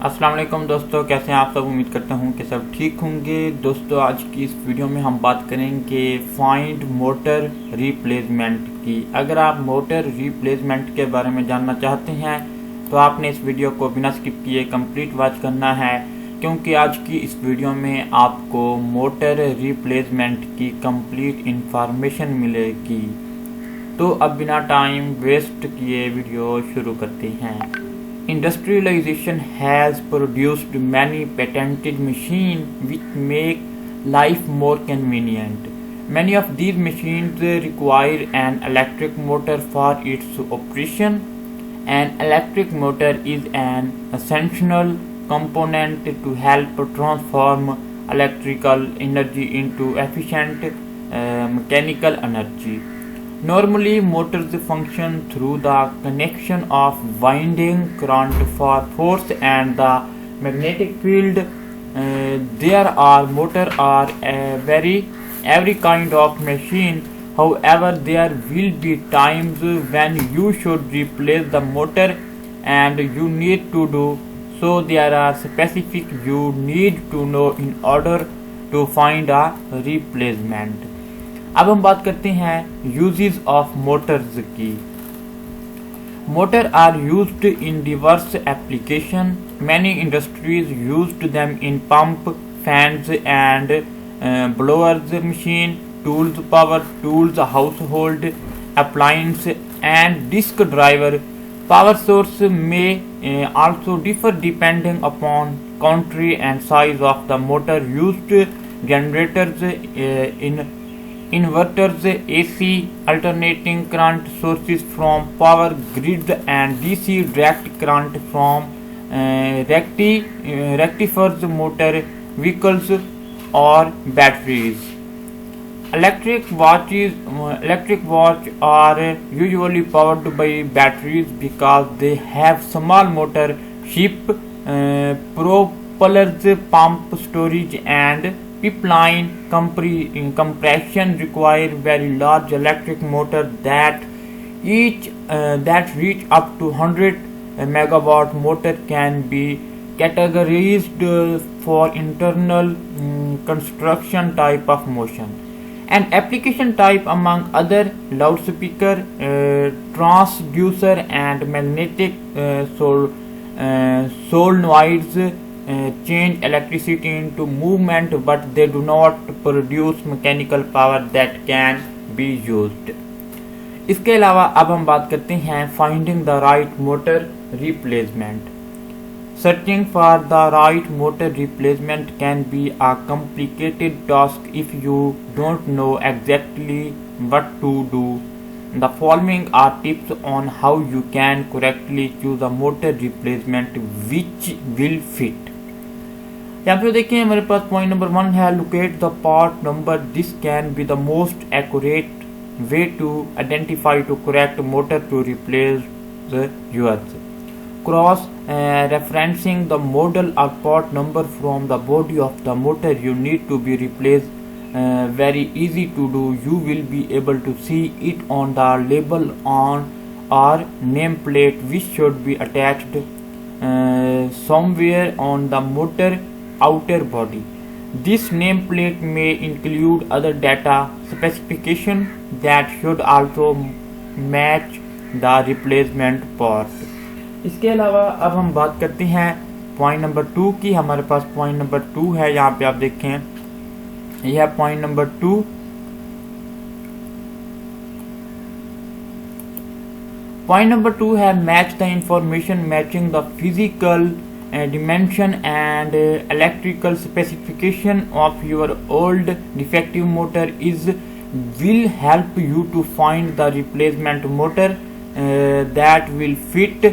अस्सलाम वालेकुम दोस्तों, कैसे हैं आप सब। उम्मीद करता हूं कि सब ठीक होंगे। दोस्तों, आज की इस वीडियो में हम बात करेंगे फाइंड मोटर रिप्लेसमेंट की। अगर आप मोटर रिप्लेसमेंट के बारे में जानना चाहते हैं तो आपने इस वीडियो को बिना स्किप किए कंप्लीट वॉच करना है, क्योंकि आज की इस वीडियो में आपको मोटर रिप्लेसमेंट की कंप्लीट इंफॉर्मेशन मिलेगी। तो अब बिना टाइम वेस्ट किए वीडियो शुरू करते हैं। Industrialization has produced many patented machines which make life more convenient. Many of these machines require an electric motor for its operation. An electric motor is an essential component to help transform electrical energy into efficient mechanical energy. Normally, motors function through the connection of winding current for force and the magnetic field. There are motor are every kind of machine. However, there will be times when you should replace the motor, and you need to do so. There are specific you need to know in order to find a replacement. अब हम बात करते हैं uses of motors की। Motor are used in diverse application. Many industries used them in pump, fans and blowers, machine tools, power tools, household appliance and disk driver. Power source में also differ depending upon country and size of the motor used. Generators in inverters, AC alternating current sources from power grids, and DC direct current from rectifiers, motor vehicles or batteries. Electric watch are usually powered by batteries because they have small motor, ship propellers, pump storage and pipeline compression require very large electric motors that reach up to 100 megawatt. Motor can be categorized for internal construction type of motion and application type, among other loudspeaker, transducer and magnetic solenoids change electricity into movement, but they do not produce mechanical power that can be used. इसके अलावा अब हम बात करते हैं finding the right motor replacement. Searching for the right motor replacement can be a complicated task if you don't know exactly what to do. The following are tips on how you can correctly choose a motor replacement which will fit. यहाँ पे देखिए हमारे पास point number 1 है locate the part number. This can be the most accurate way to identify to correct motor to replace yours. Cross referencing the model or part number from the body of the motor you need to be replaced. Very easy to do. You will be able to see it on the label on or nameplate, which should be attached somewhere on the motor outer body. This nameplate may include other data specification that should also match the replacement part. इसके अलावा अब हम बात करते हैं point number 2 की। हमारे पास point number 2 है, यहाँ पे आप देखें यह है पॉइंट नंबर 2। पॉइंट नंबर 2 है match the information. Matching the physical dimension and electrical specification of your old defective motor will help you to find the replacement motor that will fit.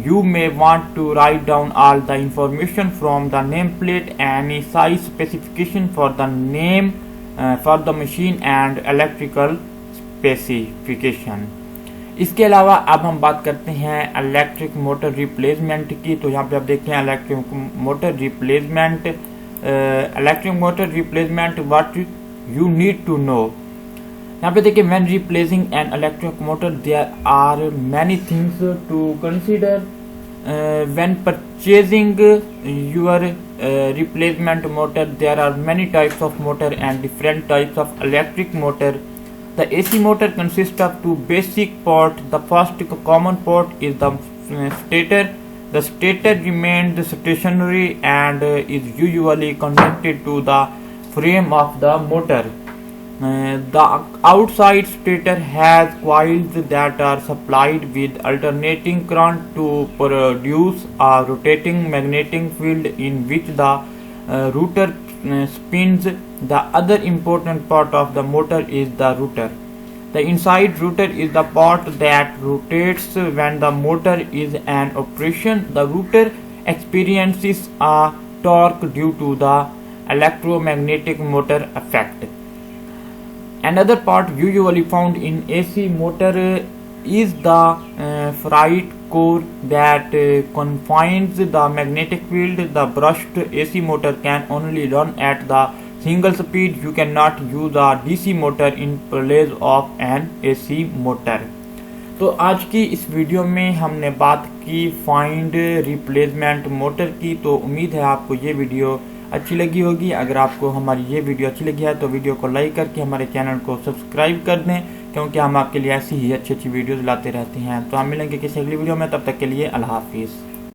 You may want to write down all the information from the nameplate, any size specification for the name for the machine and electrical specification. इसके अलावा अब हम बात करते हैं electric motor replacement की। तो यहाँ पे आप देखते हैं electric motor replacement what you need to know. यहाँ पे देखिए when replacing an electric motor there are many things to consider. when purchasing your replacement motor, there are many types of motor and different types of electric motor. The AC motor consists of two basic parts. The first common part is the stator. The stator remains stationary and is usually connected to the frame of the motor. The outside stator has coils that are supplied with alternating current to produce a rotating magnetic field in which the rotor spins. The other important part of the motor is the rotor. The inside rotor is the part that rotates when the motor is in operation. The rotor experiences a torque due to the electromagnetic motor effect. Another part usually found in AC motor is the ferrite core that confines the magnetic field. The brushed AC motor can only run at the single speed. You cannot use a DC motor in place of an AC motor. तो आज की इस video में हमने बात की find replacement motor की। तो उम्मीद है आपको ये वीडियो अच्छी लगी होगी। अगर आपको हमारी ये वीडियो अच्छी लगी है तो वीडियो को लाइक करके हमारे चैनल को सब्सक्राइब कर दें, क्योंकि हम आपके लिए ऐसी ही अच्छी वीडियोस लाते रहते हैं। तो हम मिलेंगे किसी अगली वीडियो में, तब तक के लिए अल्लाह हाफिज़।